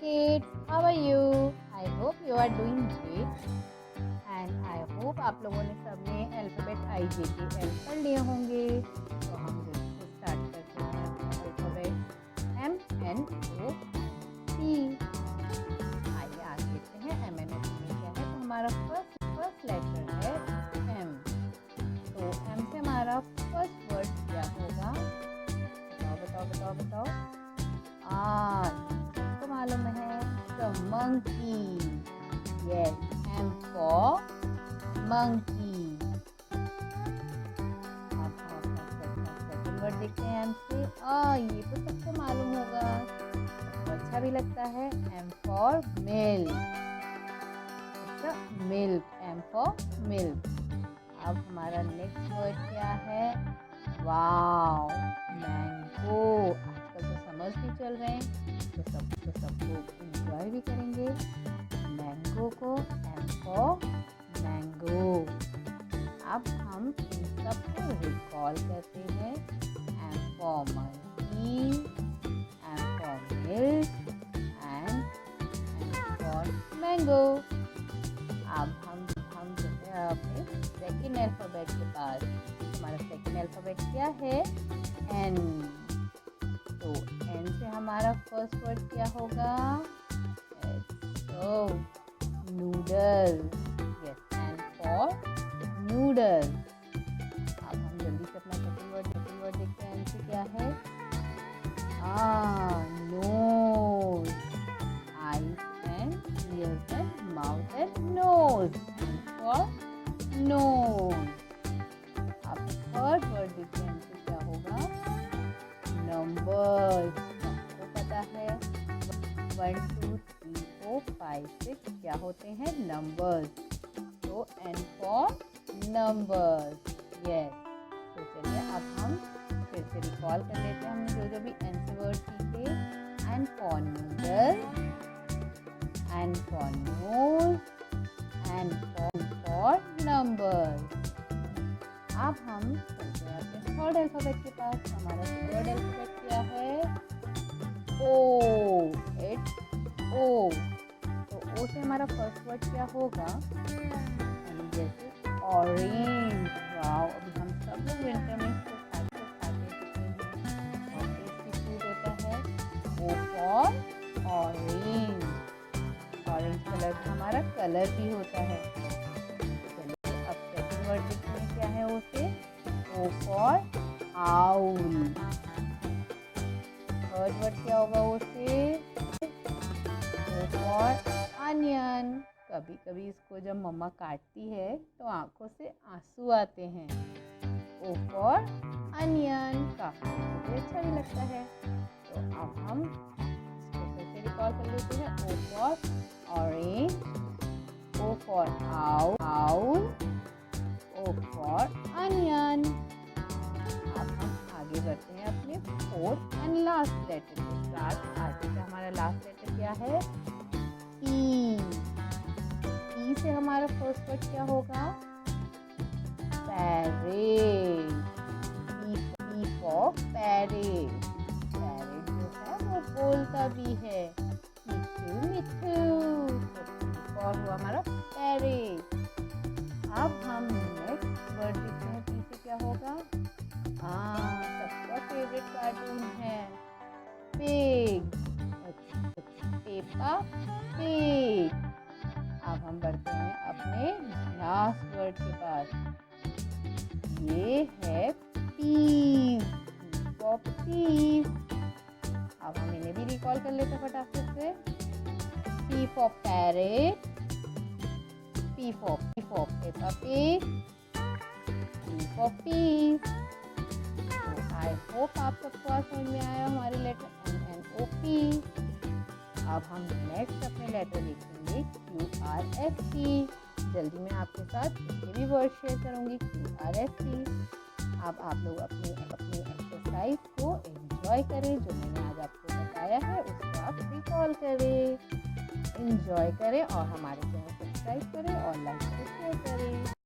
kids, how are you? I hope you are doing great and I hope आप लोगों ने सबने alphabet IJKL पढ़ लिए होंगे। तो हम जल्दी से स्टार्ट करते हैं अल्फ़ाबेट MNOP। आइए आज देखते हैं MNOP में क्या है। तो हमारा फर्स्ट लेटर है M। तो M से हमारा फर्स्ट वर्ड क्या होगा? बताओ। सबको मालूम है, the monkey. Yes, M for monkey. अब सेकंड वर्ड देखते हैं M से। ये तो सबको मालूम होगा, सबको अच्छा भी लगता है। M for milk. अच्छा, milk. M for milk. अब हमारा नेक्स्ट वर्ड क्या है? Wow, mango. आजकल तो समर्स भी चल रहे हैं, तो सब लोग एंजॉय भी करेंगे मैंगो को। M for mango. अब हम इन सबको रिकॉल करते हैं। M for monkey, M for milk and M for mango। अब हम जो है अपने सेकेंड अल्फ़ाबेट के पास। हमारा सेकेंड अल्फ़ाबेट क्या है? N। तो N से हमारा फर्स्ट वर्ड क्या होगा? Noodle. Yes, N for noodle. अब हम जल्दी से अपना सेकेंड वर्ड देखते हैं। N से क्या है? Nose. Eyes and ears and mouth and nose. N for nose. अब थर्ड वर्ड देखते हैं। N से क्या होगा? नंबर्स। सबको पता है 1 2 3 4 5 6 क्या होते हैं? नंबर्स। तो N for नंबर्स। यस। तो चलिए अब हम फिर से रिकॉल कर लेते हैं हमने जो भी N से वर्ड सीखे। N for noodle, N for nose, N for numbers. अब हम चलते हैं अपने थर्ड अल्फ़ाबेट के पास। हमारा थर्ड अल्फ़ाबेट क्या है? O। It's O। तो O से हमारा फर्स्ट वर्ड क्या होगा? जैसे ऑरेंज। वाओ, अभी हम सब लोग विंटर में इसको खाते हैं, बहुत टेस्टी फूड होता है। O for orange. Orange colour का हमारा कलर भी होता है। अब सेकंड वर्ड देखते हैं क्या है O से। O for owl. Third word क्या होगा O से? O for onion. कभी कभी इसको जब मम्मा काटती है तो आंखों से आंसू आते हैं। O for onion. काफी मुझे अच्छा भी लगता है। तो अब हम इसको फिर से रिकॉल कर लेते हैं। O for orange, O for owl, O for onion. अब हम आगे बढ़ते हैं अपने फोर्थ एंड लास्ट लेटर के साथ। आगे का हमारा लास्ट लेटर क्या है? P। P से हमारा फर्स्ट वर्ड क्या होगा? Parrot. P for parrot. Parrot जो है वो बोलता भी है, मिठू मिठू। तो P for हुआ हमारा पैरेट। अब हम नेक्स्ट वर्ड देखते हैं। P से क्या होगा? सबका फेवरेट कार्टून है पिग। Peppa pig. अब हम बढ़ते हैं अपने लास्ट वर्ड के पास। ये है पीस। पीस। अब हम इन्हें भी रिकॉल कर लेते हैं फटाफट से। P for parrot, P for Peppa pig, P for peace. I hope आप सबको आज समझ में आया हमारे लेटर MNOP। अब हम नेक्स्ट अपने लेटर देखेंगे QRST। जल्दी मैं आपके साथ इसके भी वर्ड शेयर करूंगी QRST। अब आप लोग अपनी एक्सरसाइज को एंजॉय करें। जो मैंने आज आपको बताया है उसको आप रिकॉल करें, एंजॉय करें और हमारे चैनल सब्सक्राइब करें और लाइक करें, शेयर करें।